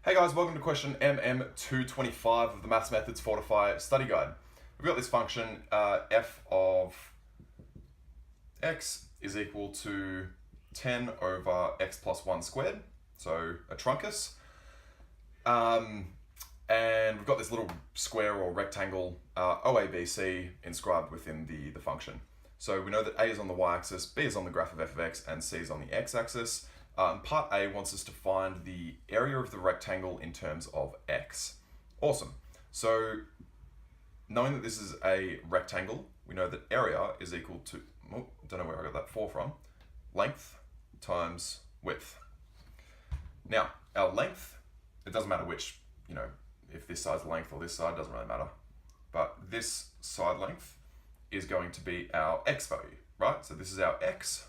Hey guys, welcome to question MM225 of the Maths Methods Fortify study guide. We've got this function f of x is equal to 10 over x plus 1 squared, so a truncus. And we've got this little square or rectangle OABC inscribed within the function. So we know that A is on the y-axis, B is on the graph of f of x, and C is on the x-axis. Part A wants us to find the area of the rectangle in terms of x. Awesome. So knowing that this is a rectangle, we know that area is equal to, don't know where I got that 4 from, length times width. Now, our length, it doesn't matter which, if this side's length or this side, doesn't really matter. But this side length is going to be our x value, right? So this is our x.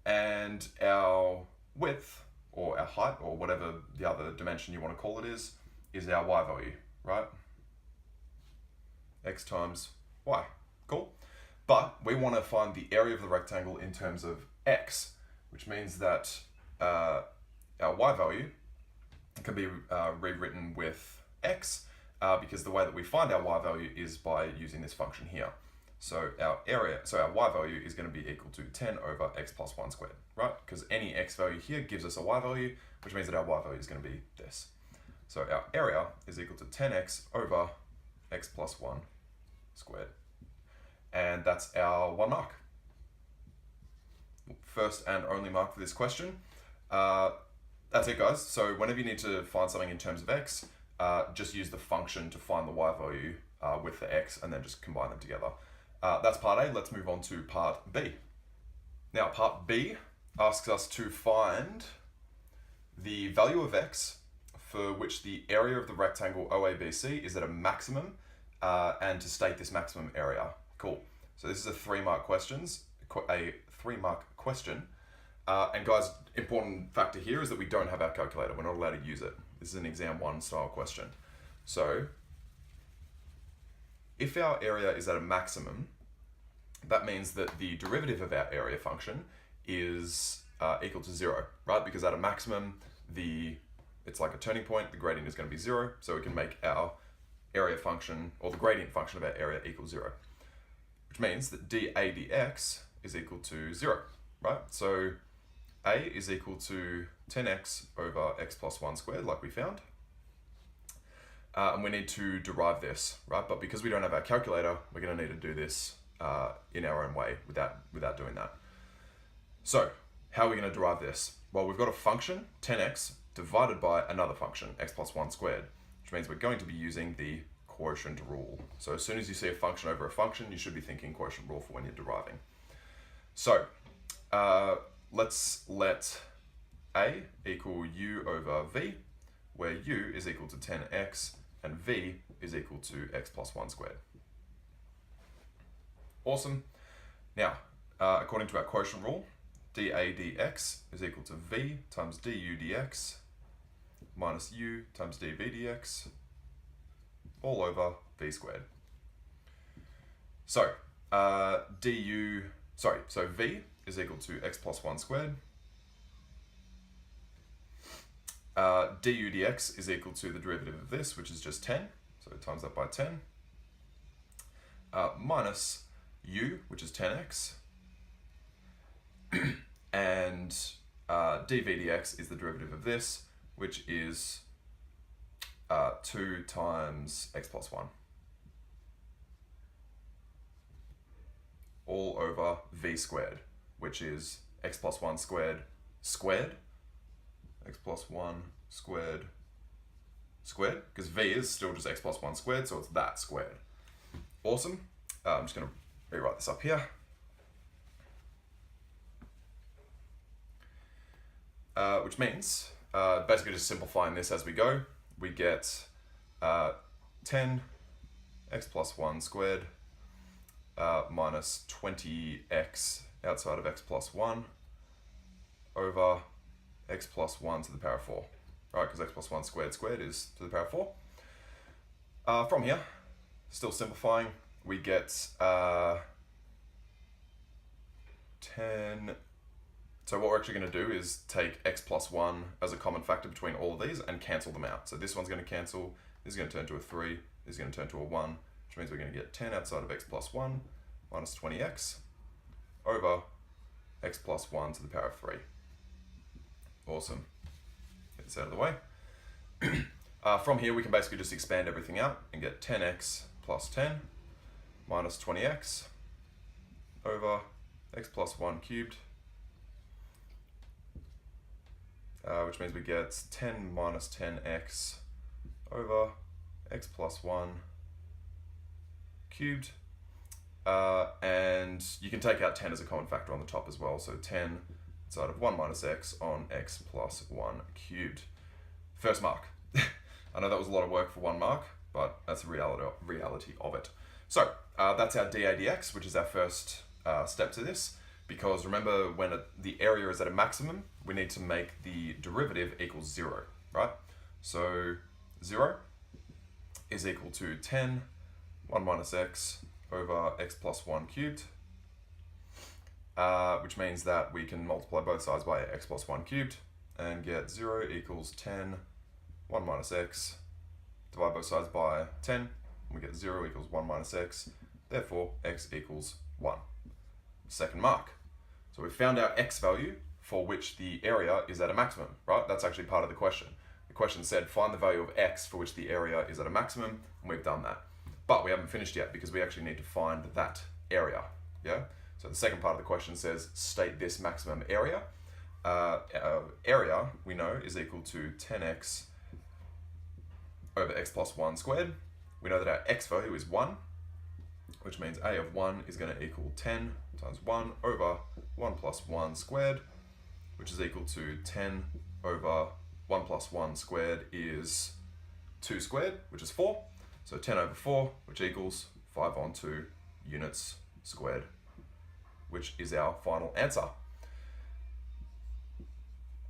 And our width, or our height, or whatever the other dimension you want to call it is our y value, right? X times y. Cool. But we want to find the area of the rectangle in terms of x, which means that our y value can be rewritten with x, because the way that we find our y value is by using this function here. So our y value is going to be equal to 10 over x plus 1 squared, right? Because any x value here gives us a y value, which means that our y value is going to be this. So our area is equal to 10x over x plus 1 squared. And that's our 1 mark. First and only mark for this question. That's it, guys. So whenever you need to find something in terms of x, just use the function to find the y value with the x and then just combine them together. That's part A. Let's move on to part B. Now, part B asks us to find the value of x for which the area of the rectangle OABC is at a maximum, and to state this maximum area. Cool. So this is a 3-mark question. And guys, important factor here is that we don't have our calculator. We're not allowed to use it. This is an exam 1 style question. So if our area is at a maximum, that means that the derivative of our area function is equal to 0, right? Because at a maximum, it's like a turning point, the gradient is going to be 0, so we can make our area function, or the gradient function of our area equal 0, which means that dA dx is equal to 0, right? So A is equal to 10x over x plus 1 squared, like we found. And we need to derive this, right? But because we don't have our calculator, we're going to need to do this in our own way without doing that. So how are we going to derive this? Well, we've got a function, 10x, divided by another function, x plus 1 squared, which means we're going to be using the quotient rule. So as soon as you see a function over a function, you should be thinking quotient rule for when you're deriving. So let's let A equal u over v, where u is equal to 10x and v is equal to x plus 1 squared. Awesome. Now, according to our quotient rule, dA dx is equal to v times du dx minus u times dv dx all over v squared. So, so v is equal to x plus 1 squared. Du dx is equal to the derivative of this, which is just 10, so times that by 10, minus u, which is 10x, and dv dx is the derivative of this, which is 2 times x plus 1, all over v squared, which is x plus 1 squared squared, x plus 1 squared squared, because v is still just x plus 1 squared, so it's that squared. Awesome. I'm just going to rewrite this up here. Which means, basically just simplifying this as we go, we get 10 x plus 1 squared minus 20x outside of x plus 1 over x plus 1 to the power of 4, right? Because x plus 1 squared squared is to the power of 4. From here, still simplifying, we get 10 So what we're actually going to do is take x plus 1 as a common factor between all of these and cancel them out. So this one's going to cancel, this is going to turn to a 3, this is going to turn to a 1, which means we're going to get 10 outside of x plus 1 minus 20x over x plus 1 to the power of 3. Awesome. Get this out of the way. From here, we can basically just expand everything out and get 10x plus 10 minus 20x over x plus 1 cubed, which means we get 10 minus 10x over x plus 1 cubed. And you can take out 10 as a common factor on the top as well. So 10 inside of 1 minus x on x plus 1 cubed. First mark. I know that was a lot of work for 1 mark, but that's the reality of it. So that's our dAdx, which is our first step to this, because remember when the area is at a maximum, we need to make the derivative equals 0, right? So 0 is equal to 10, 1 minus x over x plus 1 cubed, which means that we can multiply both sides by x plus 1 cubed and get 0 equals 10, 1 minus x, divide both sides by 10, and we get 0 equals 1 minus x, therefore x equals 1. Second mark. So we found our x value for which the area is at a maximum, right? That's actually part of the question. The question said find the value of x for which the area is at a maximum, and we've done that. But we haven't finished yet because we actually need to find that area, yeah? So the second part of the question says state this maximum area. Area, we know, is equal to 10x over x plus 1 squared. We know that our x value is 1, which means a of 1 is going to equal 10 times 1 over 1 plus 1 squared, which is equal to 10 over 1 plus 1 squared is 2 squared, which is 4. So 10 over 4, which equals 5 on 2 units squared, which is our final answer.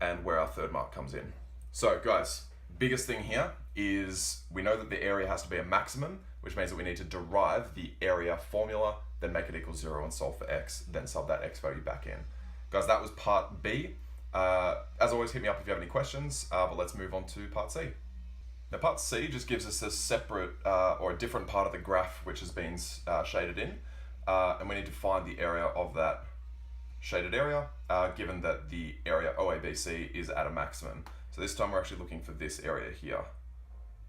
And where our third mark comes in. So guys, biggest thing here is we know that the area has to be a maximum, which means that we need to derive the area formula, then make it equal 0 and solve for x, then sub that x value back in. Guys, that was part B. As always, hit me up if you have any questions, but let's move on to part C. Now part C just gives us a separate or a different part of the graph which has been shaded in, and we need to find the area of that shaded area, given that the area OABC is at a maximum. So this time we're actually looking for this area here,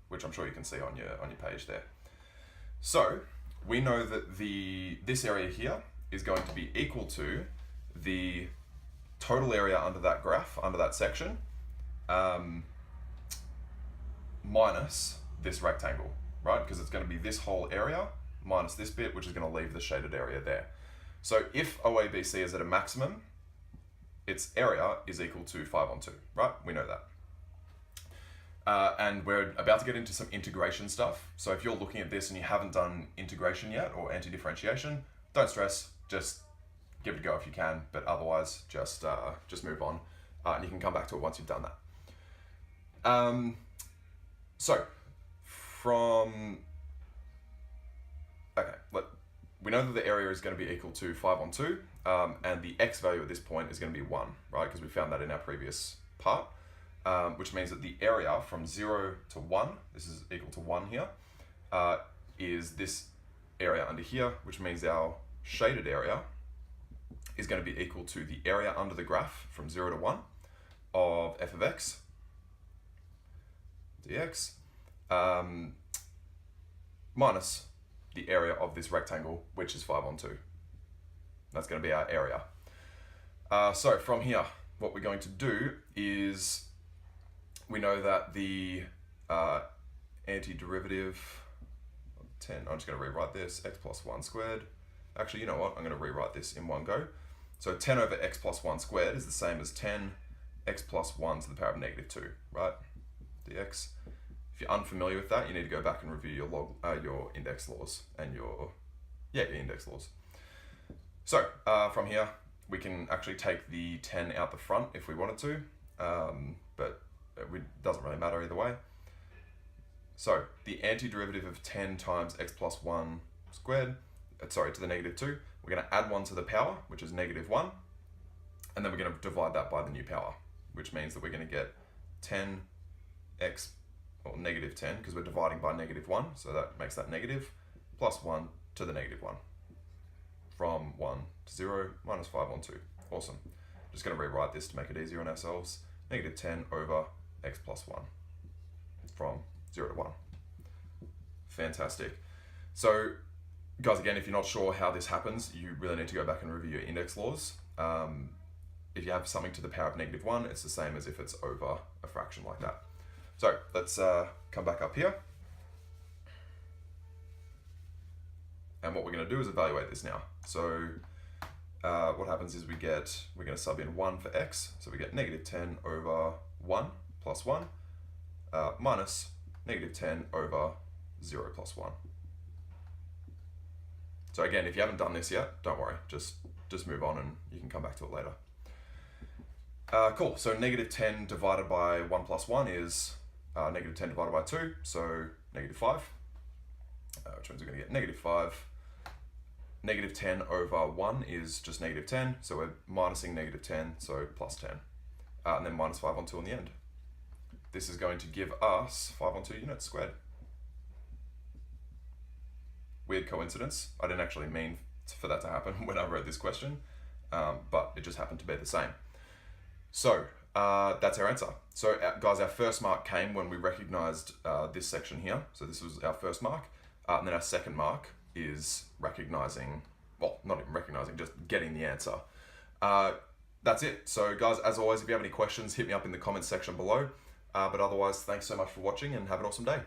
which I'm sure you can see on your page there. So we know that this area here is going to be equal to the total area under that graph, under that section, minus this rectangle, right? Because it's going to be this whole area minus this bit, which is going to leave the shaded area there. So if OABC is at a maximum, its area is equal to 5 on 2, right? We know that. And we're about to get into some integration stuff. So if you're looking at this and you haven't done integration yet or anti-differentiation, don't stress, just give it a go if you can, but otherwise just move on, and you can come back to it once you've done that. We know that the area is going to be equal to 5 on 2, and the x value at this point is going to be 1, right? Because we found that in our previous part, which means that the area from 0 to 1, this is equal to 1 here, is this area under here, which means our shaded area is going to be equal to the area under the graph from 0 to 1 of f of x dx minus the area of this rectangle, which is 5 on 2. That's going to be our area. So from here, what we're going to do is we know that the antiderivative of 10, I'm just going to rewrite this, x plus 1 squared. Actually, you know what? I'm going to rewrite this in one go. So 10 over x plus 1 squared is the same as 10 x plus 1 to the power of negative 2, right? dx. If you're unfamiliar with that, you need to go back and review your index laws and your index laws. So from here, we can actually take the 10 out the front if we wanted to, but it doesn't really matter either way. So the antiderivative of 10 times x plus 1 squared, to the negative 2, we're going to add 1 to the power, which is negative 1, And then we're going to divide that by the new power, which means that we're going to get 10x, or negative 10, because we're dividing by -1, so that makes that negative, plus 1 to the -1. From 1 to 0, minus 5 on 2. Awesome. Just going to rewrite this to make it easier on ourselves. Negative 10 over x plus 1 from 0 to 1. Fantastic. So, guys, again, if you're not sure how this happens, you really need to go back and review your index laws. If you have something to the power of -1, it's the same as if it's over a fraction like that. So let's come back up here. And what we're going to do is evaluate this now. So what happens is we're going to sub in 1 for x. So we get -10 over 1 plus 1 minus -10 over 0 plus 1. So again, if you haven't done this yet, don't worry. Just move on and you can come back to it later. Cool, so -10 divided by 1 plus 1 is -10 divided by 2, so -5, which means we're going to get -5. -10 over 1 is just -10, so we're minusing -10, so plus 10. And then minus 5 on 2 on the end. This is going to give us 5 on 2 units squared. Weird coincidence. I didn't actually mean for that to happen when I wrote this question, but it just happened to be the same. So that's our answer. So guys, our first mark came when we recognized this section here. So this was our first mark. And then our second mark is recognizing, well, not even recognizing, just getting the answer. That's it. So guys, as always, if you have any questions, hit me up in the comments section below. But otherwise, thanks so much for watching and have an awesome day.